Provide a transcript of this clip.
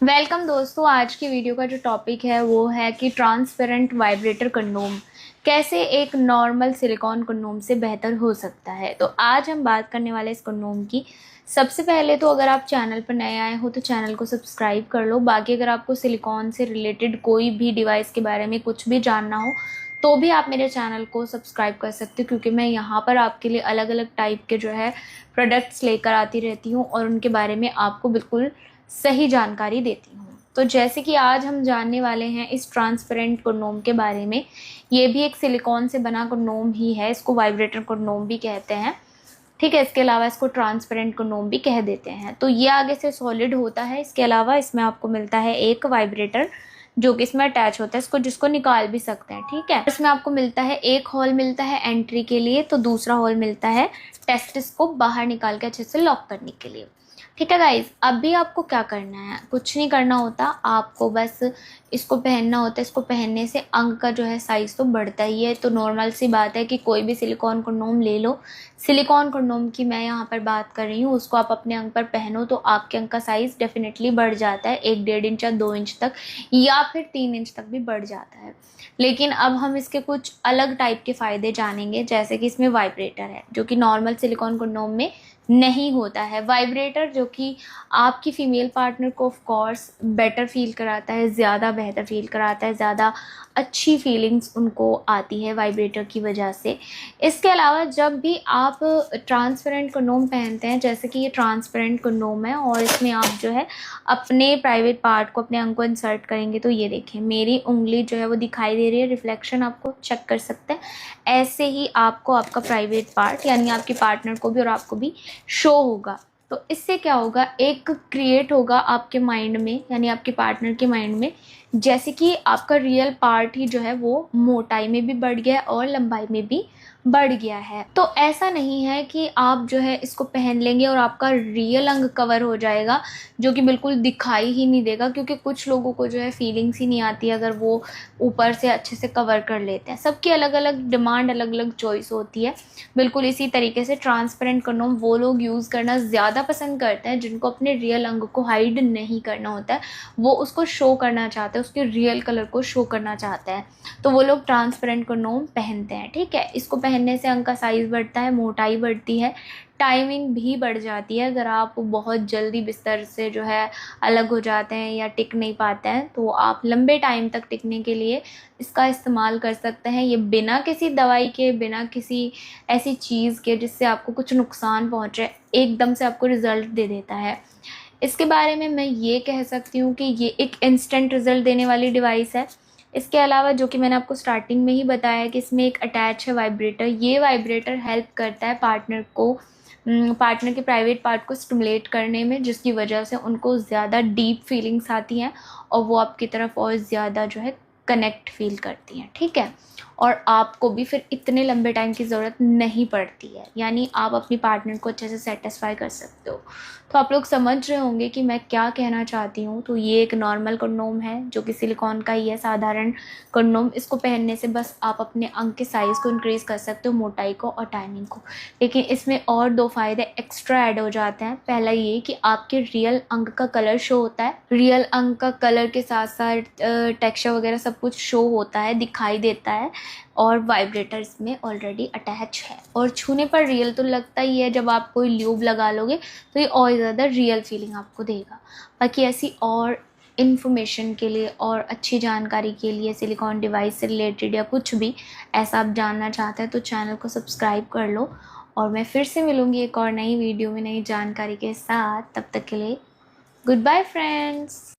Welcome दोस्तों। आज की वीडियो का जो टॉपिक है वो है कि ट्रांसपेरेंट वाइब्रेटर कंडोम कैसे एक नॉर्मल सिलिकॉन कंडोम से बेहतर हो सकता है। तो आज हम बात करने वाले इस कंडोम की। सबसे पहले तो अगर आप चैनल पर नए आए हो तो चैनल को सब्सक्राइब कर लो। बाकी अगर आपको सिलिकॉन से रिलेटेड कोई भी डिवाइस के बारे में कुछ भी जानना हो तो भी आप मेरे चैनल को सब्सक्राइब कर सकते हो, क्योंकि मैं यहाँ पर आपके लिए अलग अलग टाइप के जो है प्रोडक्ट्स लेकर आती रहती हूँ और उनके बारे में आपको बिल्कुल सही जानकारी देती हूँ। तो जैसे कि आज हम जानने वाले हैं इस ट्रांसपेरेंट कंडोम के बारे में। ये भी एक सिलिकॉन से बना कंडोम ही है, इसको वाइब्रेटर कंडोम भी कहते हैं। ठीक है, इसके अलावा इसको ट्रांसपेरेंट कंडोम भी कह देते हैं। तो ये आगे से सॉलिड होता है। इसके अलावा इसमें आपको मिलता है एक वाइब्रेटर जो कि इसमें अटैच होता है, इसको जिसको निकाल भी सकते हैं। ठीक है, इसमें आपको मिलता है एक होल मिलता है एंट्री के लिए, तो दूसरा होल मिलता है टेस्टिस को बाहर निकाल के अच्छे से लॉक करने के लिए। ठीक है गाइज, अब भी आपको क्या करना है, कुछ नहीं करना होता, आपको बस इसको पहनना होता है। इसको पहनने से अंग का जो है साइज़ तो बढ़ता ही है। तो नॉर्मल सी बात है कि कोई भी सिलिकॉन कंडोम ले लो। सिलिकॉन कंडोम की मैं यहाँ पर बात कर रही हूँ, उसको आप अपने अंग पर पहनो तो आपके अंग का साइज़ डेफिनेटली बढ़ जाता है, 1-1.5 इंच या 2 इंच तक, या फिर 3 इंच तक भी बढ़ जाता है। लेकिन अब हम इसके कुछ अलग टाइप के फ़ायदे जानेंगे, जैसे कि इसमें वाइब्रेटर है जो कि नॉर्मल सिलिकॉन कंडोम में नहीं होता है। वाइब्रेटर जो कि आपकी फीमेल पार्टनर को ऑफ कोर्स बेटर फील कराता है, ज़्यादा बेहतर फील कराता है, ज़्यादा अच्छी फीलिंग्स उनको आती है वाइब्रेटर की वजह से। इसके अलावा जब भी आप ट्रांसपेरेंट कंडोम पहनते हैं, जैसे कि ये ट्रांसपेरेंट कंडोम है और इसमें आप जो है अपने प्राइवेट पार्ट को, अपने अंग को इंसर्ट करेंगे, तो ये देखिए मेरी उंगली जो है वो दिखाई दे रही है, रिफ्लेक्शन आपको चेक कर सकते हैं। ऐसे ही आपको आपका प्राइवेट पार्ट यानी आपके पार्टनर को भी और आपको भी शो होगा। तो इससे क्या होगा, एक क्रिएट होगा आपके माइंड में यानी आपके पार्टनर के माइंड में, जैसे कि आपका रियल पार्ट ही जो है वो मोटाई में भी बढ़ गया है और लंबाई में भी बढ़ गया है। तो ऐसा नहीं है कि आप जो है इसको पहन लेंगे और आपका रियल अंग कवर हो जाएगा, जो कि बिल्कुल दिखाई ही नहीं देगा, क्योंकि कुछ लोगों को जो है फीलिंग्स ही नहीं आती अगर वो ऊपर से अच्छे से कवर कर लेते हैं। सबकी अलग अलग डिमांड, अलग अलग चॉइस होती है। बिल्कुल इसी तरीके से ट्रांसपेरेंट कंडोम वो लोग यूज़ करना ज़्यादा पसंद करते हैं जिनको अपने रियल अंग को हाइड नहीं करना होता है, वो उसको शो करना चाहते हैं, उसके रियल कलर को शो करना चाहते हैं, तो वो लोग ट्रांसपेरेंट कंडोम पहनते हैं। ठीक है, इसको पहनने से अंग का साइज़ बढ़ता है, मोटाई बढ़ती है, टाइमिंग भी बढ़ जाती है। अगर आप बहुत जल्दी बिस्तर से जो है अलग हो जाते हैं या टिक नहीं पाते हैं तो आप लंबे टाइम तक टिकने के लिए इसका इस्तेमाल कर सकते हैं। ये बिना किसी दवाई के, बिना किसी ऐसी चीज़ के जिससे आपको कुछ नुकसान पहुँचे, एकदम से आपको रिज़ल्ट दे देता है। इसके बारे में मैं ये कह सकती हूँ कि ये एक इंस्टेंट रिज़ल्ट देने वाली डिवाइस है। इसके अलावा जो कि मैंने आपको स्टार्टिंग में ही बताया कि इसमें एक अटैच है वाइब्रेटर। ये वाइब्रेटर हेल्प करता है पार्टनर को, पार्टनर के प्राइवेट पार्ट को स्टिमुलेट करने में, जिसकी वजह से उनको ज़्यादा डीप फीलिंग्स आती हैं और वो आपकी तरफ और ज़्यादा जो है कनेक्ट फील करती हैं। ठीक है, और आपको भी फिर इतने लंबे टाइम की ज़रूरत नहीं पड़ती है, यानी आप अपनी पार्टनर को अच्छे से सेटिस्फाई कर सकते हो। तो आप लोग समझ रहे होंगे कि मैं क्या कहना चाहती हूँ। तो ये एक नॉर्मल कंडोम है जो कि सिलिकॉन का ही है, साधारण कंडोम। इसको पहनने से बस आप अपने अंग के साइज़ को इंक्रीज़ कर सकते हो, मोटाई को और टाइमिंग को। लेकिन इसमें और 2 फ़ायदे एक्स्ट्रा ऐड हो जाते हैं। पहला ये कि आपके रियल अंग का कलर शो होता है, रियल अंग का कलर के साथ साथ टेक्सचर वगैरह सब कुछ शो होता है, दिखाई देता है, और वाइब्रेटर इसमें ऑलरेडी अटैच है। और छूने पर रियल तो लगता ही है, जब आप कोई ल्यूब लगा लोगे तो ये और ज़्यादा रियल फीलिंग आपको देगा। बाकी ऐसी और इन्फॉर्मेशन के लिए और अच्छी जानकारी के लिए, सिलिकॉन डिवाइस से रिलेटेड या कुछ भी ऐसा आप जानना चाहते हैं, तो चैनल को सब्सक्राइब कर लो। और मैं फिर से मिलूँगी एक और नई वीडियो में नई जानकारी के साथ। तब तक के लिए गुड बाय फ्रेंड्स।